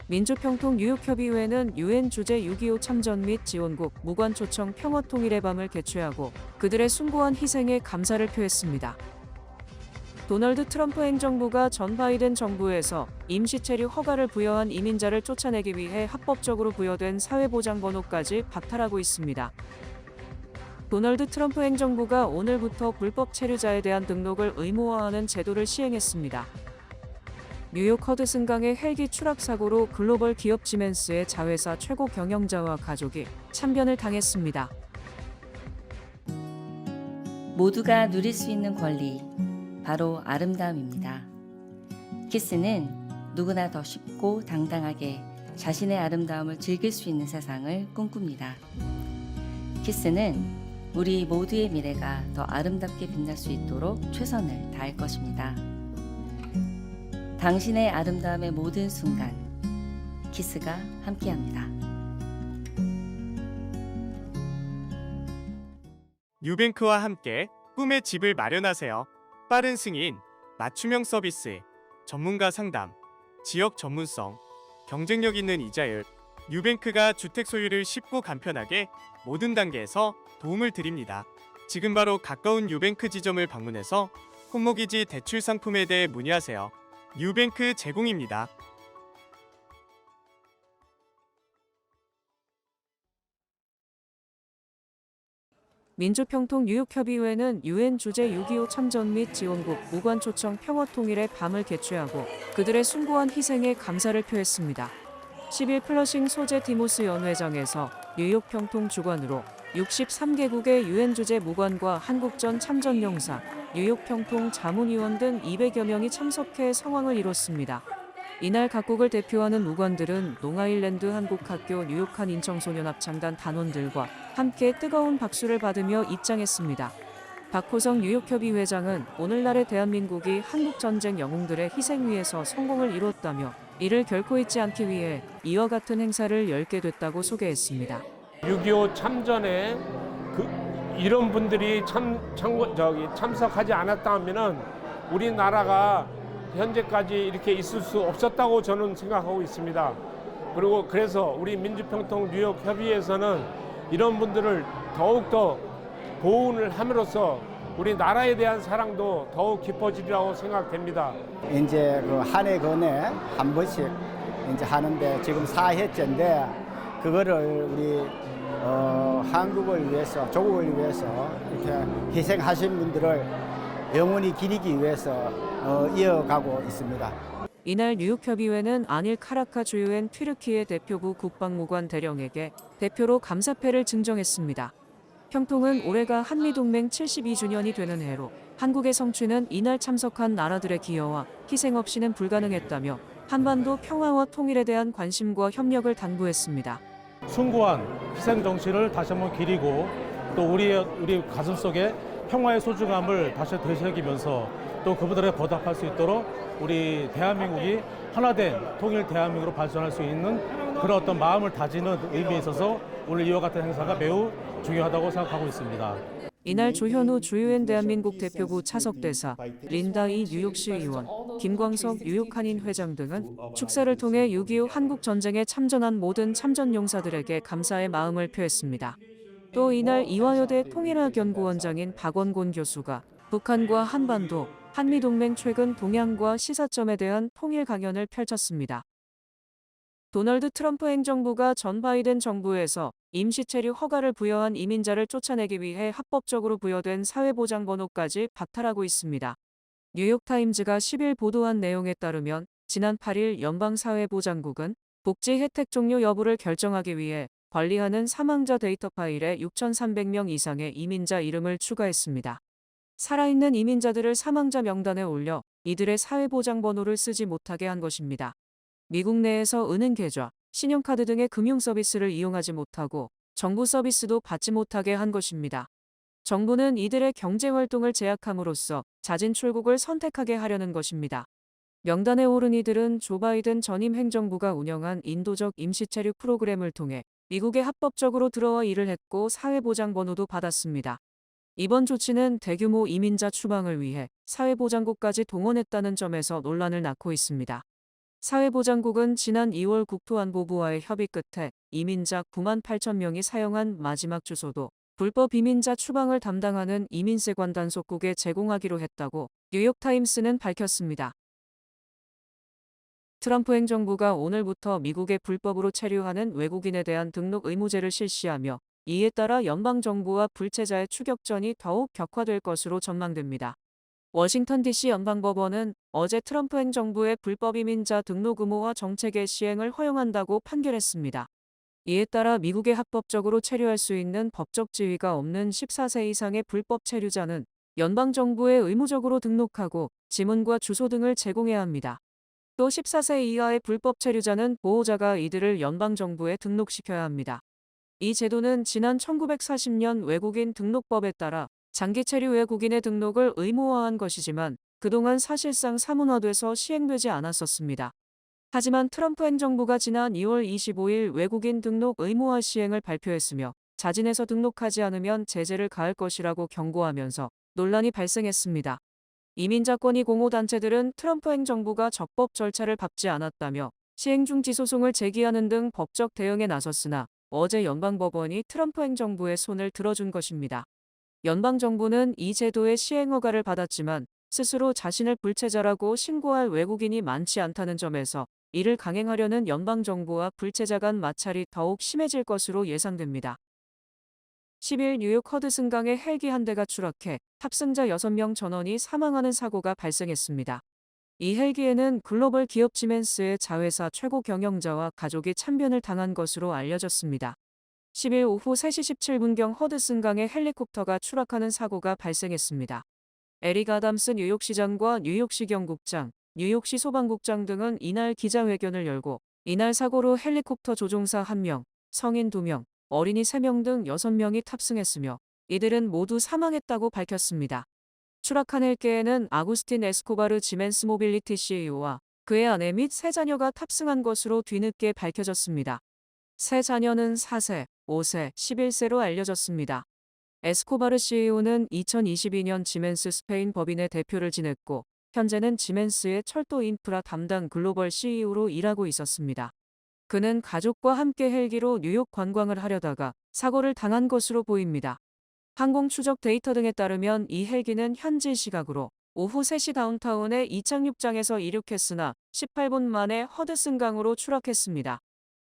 민주평통 뉴욕협의회는 유엔 주재 6.25 참전 및 지원국 무관 초청 평화통일의 밤을 개최하고 그들의 숭고한 희생에 감사를 표했습니다. 도널드 트럼프 행정부가 전 바이든 정부에서 임시 체류 허가를 부여한 이민자를 쫓아내기 위해 합법적으로 부여된 사회보장번호까지 박탈하고 있습니다. 도널드 트럼프 행정부가 오늘부터 불법 체류자에 대한 등록을 의무화하는 제도를 시행했습니다. 뉴욕 허드슨강의 헬기 추락 사고로 글로벌 기업 지멘스의 자회사 최고 경영자와 가족이 참변을 당했습니다. 모두가 누릴 수 있는 권리, 바로 아름다움입니다. 키스는 누구나 더 쉽고 당당하게 자신의 아름다움을 즐길 수 있는 세상을 꿈꿉니다. 키스는 우리 모두의 미래가 더 아름답게 빛날 수 있도록 최선을 다할 것입니다. 당신의 아름다움의 모든 순간, 키스가 함께합니다. 뉴뱅크와 함께 꿈의 집을 마련하세요. 빠른 승인, 맞춤형 서비스, 전문가 상담, 지역 전문성, 경쟁력 있는 이자율, 뉴뱅크가 주택 소유를 쉽고 간편하게 모든 단계에서 도움을 드립니다. 지금 바로 가까운 뉴뱅크 지점을 방문해서 홈모기지 대출 상품에 대해 문의하세요. 뉴뱅크 제공입니다. 민주평통 뉴욕협의회는 유엔 주재 6.25 참전 및 지원국 무관 초청 평화통일의 밤을 개최하고 그들의 숭고한 희생에 감사를 표했습니다. 10일 플러싱 소재 디모스 연회장에서 뉴욕 평통 주관으로 63개국의 유엔 주재 무관과 한국전 참전용사, 뉴욕 평통 자문위원 등 200여 명이 참석해 성황을 이뤘습니다. 이날 각국을 대표하는 무관들은 롱아일랜드 한국학교 뉴욕한 인청소년합창단 단원들과 함께 뜨거운 박수를 받으며 입장했습니다. 박호성 뉴욕협의회장은 오늘날의 대한민국이 한국전쟁 영웅들의 희생 위에서 성공을 이뤘다며 이를 결코 잊지 않기 위해 이와 같은 행사를 열게 됐다고 소개했습니다. 6.25 참전에 이런 분들이 참석하지 않았다면은 우리나라가 현재까지 이렇게 있을 수 없었다고 저는 생각하고 있습니다. 그리고 그래서 우리 민주평통 뉴욕 협의회에서는 이런 분들을 더욱더 보훈을 함으로써 우리 나라에 대한 사랑도 더욱 깊어지리라고 생각됩니다. 이제 그 한 해 건에 한 번씩 이제 하는데 지금 4회째인데 그거를 우리 한국을 위해서, 조국을 위해서 이렇게 희생하신 분들을 영원히 기리기 위해서 이어가고 있습니다. 이날 뉴욕협의회는 아닐 카라카 주유엔 튀르키예 대표부 국방무관 대령에게 대표로 감사패를 증정했습니다. 평통은 올해가 한미동맹 72주년이 되는 해로 한국의 성취는 이날 참석한 나라들의 기여와 희생 없이는 불가능했다며 한반도 평화와 통일에 대한 관심과 협력을 당부했습니다. 숭고한 희생 정신을 다시 한번 기리고 또 우리 가슴속에 평화의 소중함을 다시 되새기면서 또 그분들에 보답할 수 있도록 우리 대한민국이 하나된 통일 대한민국으로 발전할 수 있는 그런 어떤 마음을 다지는 의미에 있어서 오늘 이와 같은 행사가 매우 중요하다고 생각하고 있습니다. 이날 조현우 주유엔 대한민국 대표부 차석대사, 린다이 뉴욕시 의원, 김광석 뉴욕 한인 회장 등은 축사를 통해 6.25 한국전쟁에 참전한 모든 참전용사들에게 감사의 마음을 표했습니다. 또 이날 이화여대 통일학연구원장인 박원곤 교수가 북한과 한반도, 한미동맹 최근 동향과 시사점에 대한 통일 강연을 펼쳤습니다. 도널드 트럼프 행정부가 전 바이든 정부에서 임시 체류 허가를 부여한 이민자를 쫓아내기 위해 합법적으로 부여된 사회보장번호까지 박탈하고 있습니다. 뉴욕타임즈가 10일 보도한 내용에 따르면 지난 8일 연방사회보장국은 복지 혜택 종료 여부를 결정하기 위해 관리하는 사망자 데이터 파일에 6,300명 이상의 이민자 이름을 추가했습니다. 살아있는 이민자들을 사망자 명단에 올려 이들의 사회보장번호를 쓰지 못하게 한 것입니다. 미국 내에서 은행 계좌, 신용카드 등의 금융 서비스를 이용하지 못하고 정부 서비스도 받지 못하게 한 것입니다. 정부는 이들의 경제활동을 제약함으로써 자진 출국을 선택하게 하려는 것입니다. 명단에 오른 이들은 조 바이든 전임 행정부가 운영한 인도적 임시체류 프로그램을 통해 미국에 합법적으로 들어와 일을 했고 사회보장번호도 받았습니다. 이번 조치는 대규모 이민자 추방을 위해 사회보장국까지 동원했다는 점에서 논란을 낳고 있습니다. 사회보장국은 지난 2월 국토안보부와의 협의 끝에 이민자 9만 8천 명이 사용한 마지막 주소도 불법 이민자 추방을 담당하는 이민세관 단속국에 제공하기로 했다고 뉴욕타임스는 밝혔습니다. 트럼프 행정부가 오늘부터 미국에 불법으로 체류하는 외국인에 대한 등록 의무제를 실시하며 이에 따라 연방정부와 불체자의 추격전이 더욱 격화될 것으로 전망됩니다. 워싱턴 DC 연방법원은 어제 트럼프 행정부의 불법 이민자 등록 의무화 정책의 시행을 허용한다고 판결했습니다. 이에 따라 미국에 합법적으로 체류할 수 있는 법적 지위가 없는 14세 이상의 불법 체류자는 연방정부에 의무적으로 등록하고 지문과 주소 등을 제공해야 합니다. 또 14세 이하의 불법 체류자는 보호자가 이들을 연방정부에 등록시켜야 합니다. 이 제도는 지난 1940년 외국인 등록법에 따라 장기 체류 외국인의 등록을 의무화한 것이지만 그동안 사실상 사문화돼서 시행되지 않았었습니다. 하지만 트럼프 행정부가 지난 2월 25일 외국인 등록 의무화 시행을 발표했으며 자진해서 등록하지 않으면 제재를 가할 것이라고 경고하면서 논란이 발생했습니다. 이민자권익 공호단체들은 트럼프 행정부가 적법 절차를 밟지 않았다며 시행 중지 소송을 제기하는 등 법적 대응에 나섰으나 어제 연방법원이 트럼프 행정부의 손을 들어준 것입니다. 연방정부는 이 제도의 시행 허가를 받았지만 스스로 자신을 불체자라고 신고할 외국인이 많지 않다는 점에서 이를 강행하려는 연방정부와 불체자 간 마찰이 더욱 심해질 것으로 예상됩니다. 10일 뉴욕 허드슨강에 헬기 한 대가 추락해 탑승자 6명 전원이 사망하는 사고가 발생했습니다. 이 헬기에는 글로벌 기업 지멘스의 자회사 최고 경영자와 가족이 참변을 당한 것으로 알려졌습니다. 10일 오후 3시 17분경 허드슨강에 헬리콥터가 추락하는 사고가 발생했습니다. 에릭 아담스 뉴욕시장과 뉴욕시 경국장, 뉴욕시 소방국장 등은 이날 기자회견을 열고 이날 사고로 헬리콥터 조종사 1명, 성인 2명, 어린이 3명 등 6명이 탑승했으며 이들은 모두 사망했다고 밝혔습니다. 추락한 헬기에는 아구스틴 에스코바르 지멘스 모빌리티 CEO와 그의 아내 및 세 자녀가 탑승한 것으로 뒤늦게 밝혀졌습니다. 세 자녀는 4세, 5세, 11세로 알려졌습니다. 에스코바르 CEO는 2022년 지멘스 스페인 법인의 대표를 지냈고 현재는 지멘스의 철도 인프라 담당 글로벌 CEO로 일하고 있었습니다. 그는 가족과 함께 헬기로 뉴욕 관광을 하려다가 사고를 당한 것으로 보입니다. 항공 추적 데이터 등에 따르면 이 헬기는 현지 시각으로 오후 3시 다운타운의 이착륙장에서 이륙했으나 18분 만에 허드슨강으로 추락했습니다.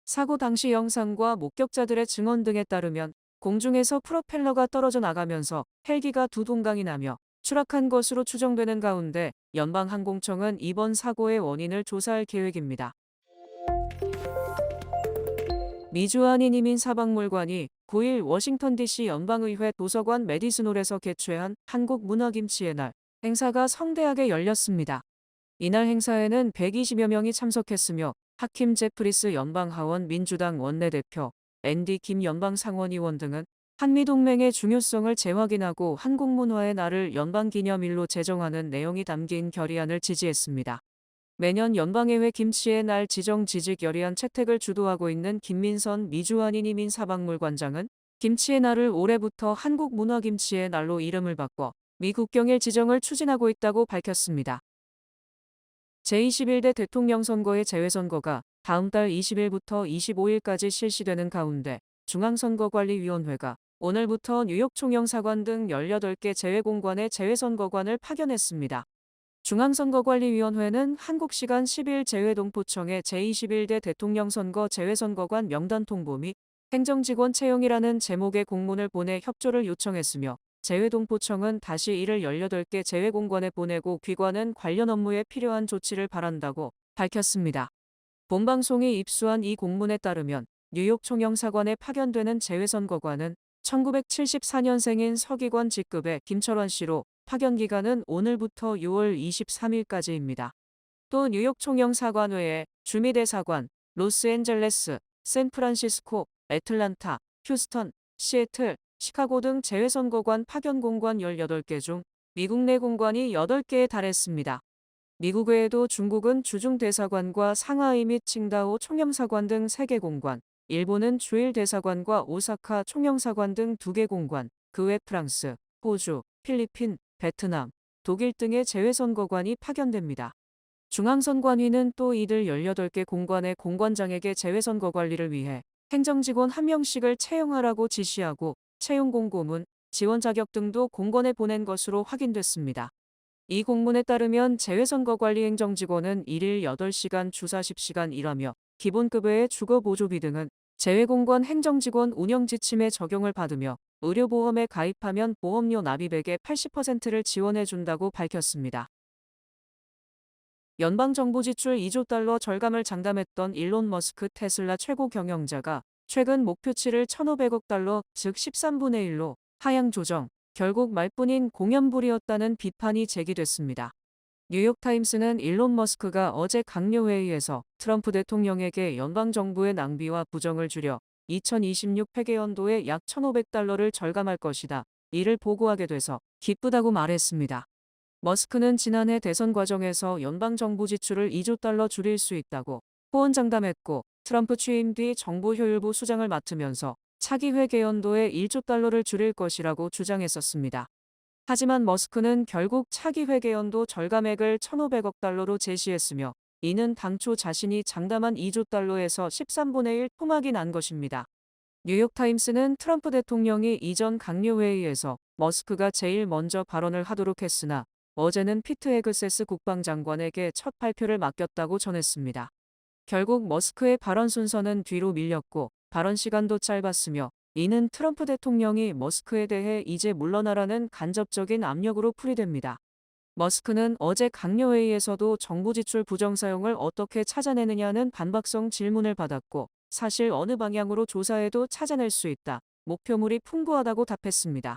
사고 당시 영상과 목격자들의 증언 등에 따르면 공중에서 프로펠러가 떨어져 나가면서 헬기가 두 동강이 나며 추락한 것으로 추정되는 가운데 연방항공청은 이번 사고의 원인을 조사할 계획입니다. 미주한인 이민사박물관이 9일 워싱턴 DC 연방의회 도서관 메디슨홀에서 개최한 한국문화김치의 날 행사가 성대하게 열렸습니다. 이날 행사에는 120여 명이 참석했으며 하킴 제프리스 연방하원 민주당 원내대표, 앤디 김 연방상원의원 등은 한미동맹의 중요성을 재확인하고 한국문화의 날을 연방기념일로 제정하는 내용이 담긴 결의안을 지지했습니다. 매년 연방의회 김치의 날 지정 지지 결의안 채택을 주도하고 있는 김민선 미주한인 이민사박물관장은 김치의 날을 올해부터 한국문화김치의 날로 이름을 바꿔 미국경일 지정을 추진하고 있다고 밝혔습니다. 제21대 대통령 선거의 재외선거가 다음 달 20일부터 25일까지 실시되는 가운데 중앙선거관리위원회가 오늘부터 뉴욕 총영사관 등 18개 재외공관의 재외선거관을 파견했습니다. 중앙선거관리위원회는 한국 시간 10일 재외동포청의 제21대 대통령 선거 재외선거관 명단 통보 및 행정직원 채용이라는 제목의 공문을 보내 협조를 요청했으며 재외동포청은 다시 이를 18개 재외공관에 보내고 귀관은 관련 업무에 필요한 조치를 바란다고 밝혔습니다. 본방송이 입수한 이 공문에 따르면 뉴욕 총영사관에 파견되는 재외선거관은 1974년생인 서기관 직급의 김철원 씨로 파견 기간은 오늘부터 6월 23일까지입니다. 또 뉴욕 총영사관 외에 주미대사관, 로스앤젤레스, 샌프란시스코, 애틀란타, 휴스턴, 시애틀, 시카고 등 재외선거관 파견 공관 18개 중 미국 내 공관이 8개에 달했습니다. 미국 외에도 중국은 주중 대사관과 상하이 및 칭다오 총영사관 등 3개 공관, 일본은 주일 대사관과 오사카 총영사관 등 2개 공관, 그 외 프랑스, 호주, 필리핀, 베트남, 독일 등의 재외선거관이 파견됩니다. 중앙선관위는 또 이들 18개 공관의 공관장에게 재외선거 관리를 위해 행정직원 1명씩을 채용하라고 지시하고 채용 공고문, 지원 자격 등도 공관에 보낸 것으로 확인됐습니다. 이 공문에 따르면 재외선거관리 행정직원은 일일 8시간 주 40시간 일하며 기본급 외의 주거보조비 등은 재외공관 행정직원 운영 지침에 적용을 받으며 의료보험에 가입하면 보험료 납입액의 80%를 지원해준다고 밝혔습니다. 연방정부 지출 2조 달러 절감을 장담했던 일론 머스크 테슬라 최고 경영자가 최근 목표치를 1,500억 달러, 즉 13분의 1로 하향 조정, 결국 말뿐인 공연불이었다는 비판이 제기됐습니다. 뉴욕타임스는 일론 머스크가 어제 강요회의에서 트럼프 대통령에게 연방정부의 낭비와 부정을 줄여 2026 회계연도에 약 1,500달러를 절감할 것이다. 이를 보고하게 돼서 기쁘다고 말했습니다. 머스크는 지난해 대선 과정에서 연방정부 지출을 2조 달러 줄일 수 있다고 호언장담했고 트럼프 취임 뒤 정보효율부 수장을 맡으면서 차기 회계연도에 1조 달러를 줄일 것이라고 주장했었습니다. 하지만 머스크는 결국 차기 회계연도 절감액을 1,500억 달러로 제시했으며 이는 당초 자신이 장담한 2조 달러에서 13분의 1 토막이 난 것입니다. 뉴욕타임스는 트럼프 대통령이 이전 강요회의에서 머스크가 제일 먼저 발언을 하도록 했으나 어제는 피트 헤그세스 국방장관에게 첫 발표를 맡겼다고 전했습니다. 결국 머스크의 발언 순서는 뒤로 밀렸고 발언 시간도 짧았으며 이는 트럼프 대통령이 머스크에 대해 이제 물러나라는 간접적인 압력으로 풀이됩니다. 머스크는 어제 강요회의에서도 정부 지출 부정 사용을 어떻게 찾아내느냐는 반박성 질문을 받았고 사실 어느 방향으로 조사해도 찾아낼 수 있다. 목표물이 풍부하다고 답했습니다.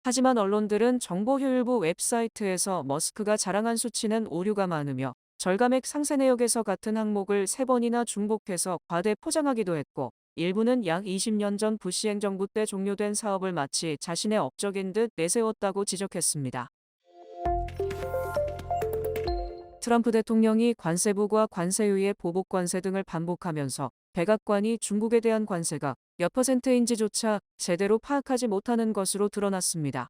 하지만 언론들은 정보효율부 웹사이트에서 머스크가 자랑한 수치는 오류가 많으며 절감액 상세 내역에서 같은 항목을 3번이나 중복해서 과대 포장하기도 했고 일부는 약 20년 전 부시 행정부 때 종료된 사업을 마치 자신의 업적인 듯 내세웠다고 지적했습니다. 트럼프 대통령이 관세부가 관세유예 보복관세 등을 반복하면서 백악관이 중국에 대한 관세가 몇 %인지조차 제대로 파악하지 못하는 것으로 드러났습니다.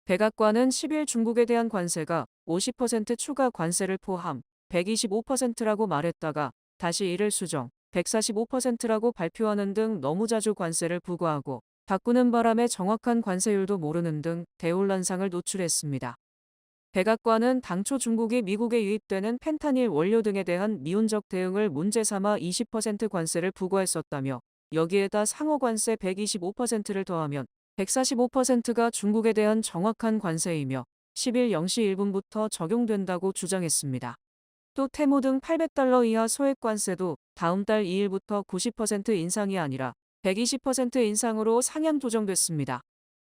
백악관은 10일 중국에 대한 관세가 50% 추가 관세를 포함 125%라고 말했다가 다시 이를 수정 145%라고 발표하는 등 너무 자주 관세를 부과하고 바꾸는 바람에 정확한 관세율도 모르는 등 대혼란상을 노출했습니다. 백악관은 당초 중국이 미국에 유입되는 펜타닐 원료 등에 대한 미온적 대응을 문제 삼아 20% 관세를 부과했었다며 여기에다 상호관세 125%를 더하면 145%가 중국에 대한 정확한 관세이며 10일 0시 1분부터 적용된다고 주장했습니다. 또 테무 등 800달러 이하 소액관세도 다음 달 2일부터 90% 인상이 아니라 120% 인상으로 상향 조정됐습니다.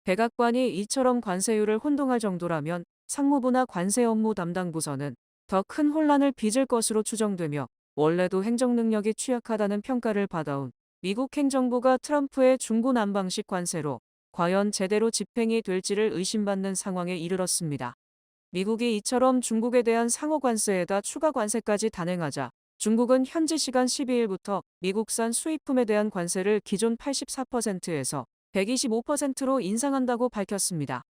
백악관이 이처럼 관세율을 혼동할 정도라면 상무부나 관세 업무 담당 부서는 더 큰 혼란을 빚을 것으로 추정되며 원래도 행정 능력이 취약하다는 평가를 받아온 미국 행정부가 트럼프의 중구난방식 관세로 과연 제대로 집행이 될지를 의심받는 상황에 이르렀습니다. 미국이 이처럼 중국에 대한 상호관세에다 추가 관세까지 단행하자 중국은 현지 시간 12일부터 미국산 수입품에 대한 관세를 기존 84%에서 125%로 인상한다고 밝혔습니다.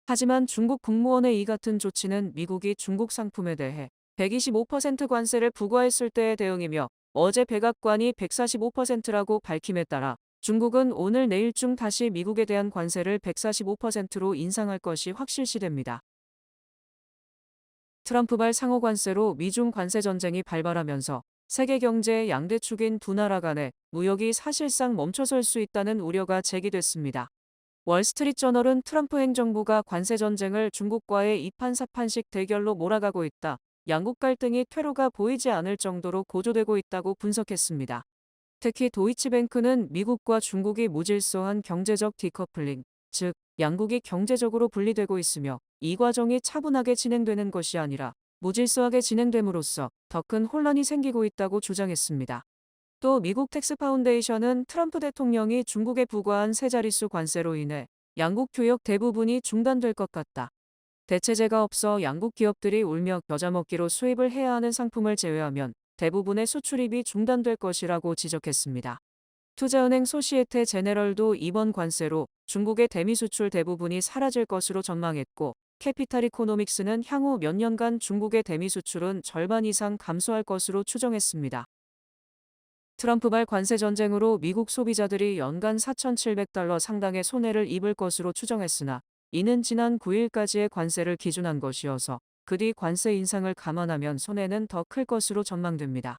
하지만 중국 국무원의 이 같은 조치는 미국이 중국 상품에 대해 125% 관세를 부과했을 때의 대응이며 어제 백악관이 145%라고 밝힘에 따라 중국은 오늘 내일 중 다시 미국에 대한 관세를 145%로 인상할 것이 확실시됩니다. 트럼프발 상호관세로 미중 관세 전쟁이 발발하면서 세계 경제의 양대축인 두 나라 간의 무역이 사실상 멈춰설 수 있다는 우려가 제기됐습니다. 월스트리트저널은 트럼프 행정부가 관세 전쟁을 중국과의 이판사판식 대결로 몰아가고 있다. 양국 갈등이 퇴로가 보이지 않을 정도로 고조되고 있다고 분석했습니다. 특히 도이치뱅크는 미국과 중국이 무질서한 경제적 디커플링, 즉 양국이 경제적으로 분리되고 있으며 이 과정이 차분하게 진행되는 것이 아니라 무질서하게 진행됨으로써 더 큰 혼란이 생기고 있다고 주장했습니다. 또 미국 텍스 파운데이션은 트럼프 대통령이 중국에 부과한 세 자릿수 관세로 인해 양국 교역 대부분이 중단될 것 같다. 대체제가 없어 양국 기업들이 울며 겨자 먹기로 수입을 해야 하는 상품을 제외하면 대부분의 수출입이 중단될 것이라고 지적했습니다. 투자은행 소시에테 제네럴도 이번 관세로 중국의 대미 수출 대부분이 사라질 것으로 전망했고 캐피탈 이코노믹스는 향후 몇 년간 중국의 대미 수출은 절반 이상 감소할 것으로 추정했습니다. 트럼프발 관세 전쟁으로 미국 소비자들이 연간 4,700달러 상당의 손해를 입을 것으로 추정했으나 이는 지난 9일까지의 관세를 기준한 것이어서 그 뒤 관세 인상을 감안하면 손해는 더 클 것으로 전망됩니다.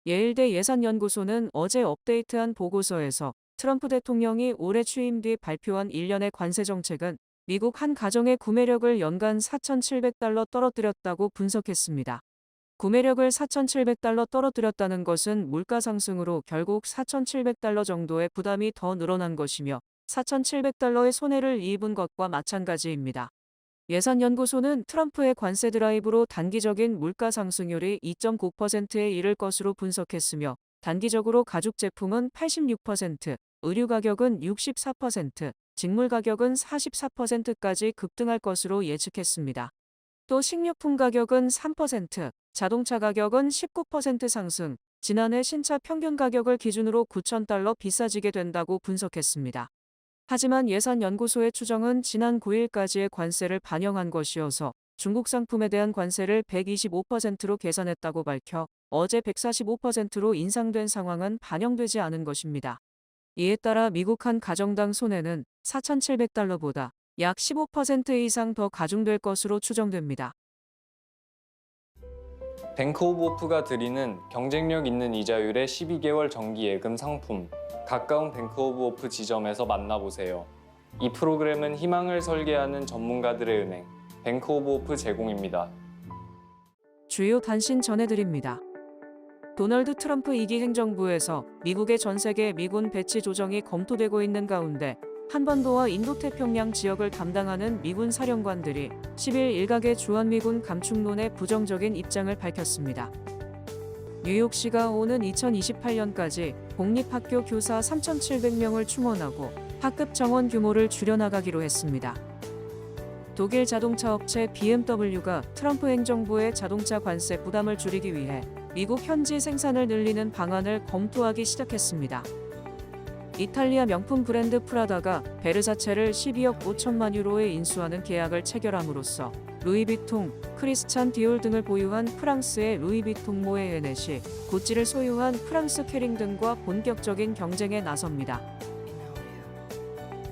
예일대 예산연구소는 어제 업데이트한 보고서에서 트럼프 대통령이 올해 취임 뒤 발표한 일련의 관세 정책은 미국 한 가정의 구매력을 연간 4,700달러 떨어뜨렸다고 분석했습니다. 구매력을 4,700달러 떨어뜨렸다는 것은 물가 상승으로 결국 4,700달러 정도의 부담이 더 늘어난 것이며 4,700달러의 손해를 입은 것과 마찬가지입니다. 예산연구소는 트럼프의 관세 드라이브로 단기적인 물가 상승률이 2.9%에 이를 것으로 분석했으며 단기적으로 가죽 제품은 86%, 의류 가격은 64%, 직물 가격은 44%까지 급등할 것으로 예측했습니다. 또 식료품 가격은 3%, 자동차 가격은 19% 상승, 지난해 신차 평균 가격을 기준으로 9,000달러 비싸지게 된다고 분석했습니다. 하지만 예산연구소의 추정은 지난 9일까지의 관세를 반영한 것이어서 중국 상품에 대한 관세를 125%로 계산했다고 밝혀 어제 145%로 인상된 상황은 반영되지 않은 것입니다. 이에 따라 미국 한 가정당 손해는 4,700달러보다 약 15% 이상 더 가중될 것으로 추정됩니다. 뱅크 오브 호프가 드리는 경쟁력 있는 이자율의 12개월 정기 예금 상품, 가까운 뱅크 오브 호프 지점에서 만나보세요. 이 프로그램은 희망을 설계하는 전문가들의 은행, 뱅크 오브 호프 제공입니다. 주요 단신 전해드립니다. 도널드 트럼프 2기 행정부에서 미국의 전 세계 미군 배치 조정이 검토되고 있는 가운데 한반도와 인도태평양 지역을 담당하는 미군 사령관들이 10일 일각의 주한미군 감축론에 부정적인 입장을 밝혔습니다. 뉴욕시가 오는 2028년까지 공립학교 교사 3,700명을 충원하고 학급 정원 규모를 줄여나가기로 했습니다. 독일 자동차 업체 BMW가 트럼프 행정부의 자동차 관세 부담을 줄이기 위해 미국 현지 생산을 늘리는 방안을 검토하기 시작했습니다. 이탈리아 명품 브랜드 프라다가 베르사체를 12억 5천만 유로에 인수하는 계약을 체결함으로써 루이비통, 크리스찬 디올 등을 보유한 프랑스의 루이비통 모에 헤넷이 구찌를 소유한 프랑스 캐링 등과 본격적인 경쟁에 나섭니다.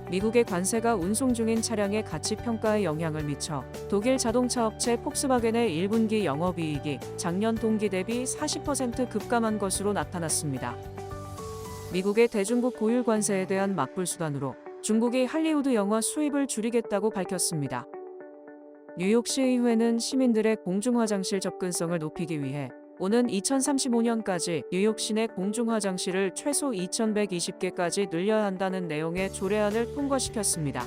미국의 관세가 운송 중인 차량의 가치 평가에 영향을 미쳐 독일 자동차 업체 폭스바겐의 1분기 영업이익이 작년 동기 대비 40% 급감한 것으로 나타났습니다. 미국의 대중국 고율 관세에 대한 맞불 수단으로 중국이 할리우드 영화 수입을 줄이겠다고 밝혔습니다. 뉴욕시 의회는 시민들의 공중화장실 접근성을 높이기 위해 오는 2035년까지 뉴욕 시내 공중화장실을 최소 2,120개까지 늘려야 한다는 내용의 조례안을 통과시켰습니다.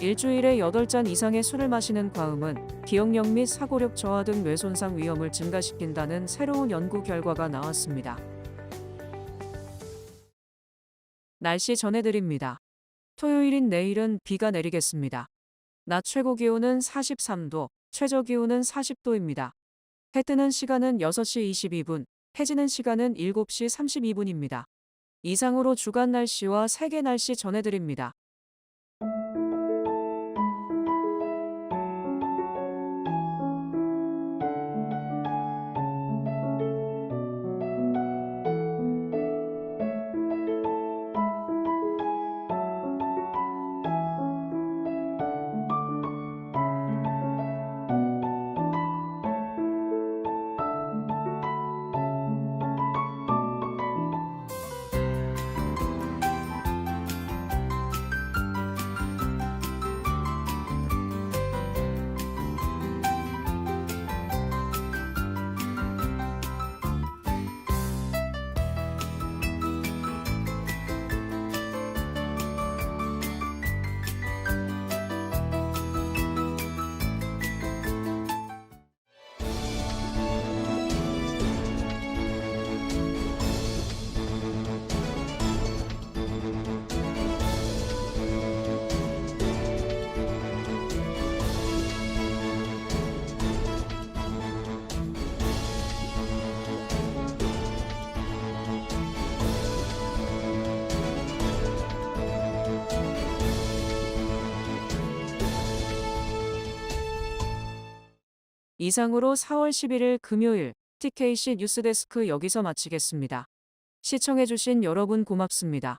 일주일에 8잔 이상의 술을 마시는 과음은 기억력 및 사고력 저하 등 뇌손상 위험을 증가시킨다는 새로운 연구 결과가 나왔습니다. 날씨 전해드립니다. 토요일인 내일은 비가 내리겠습니다. 낮 최고 기온은 43도, 최저 기온은 40도입니다. 해 뜨는 시간은 6시 22분, 해 지는 시간은 7시 32분입니다. 이상으로 주간 날씨와 세계 날씨 전해드립니다. 이상으로 4월 11일 금요일 TKC 뉴스데스크 여기서 마치겠습니다. 시청해주신 여러분 고맙습니다.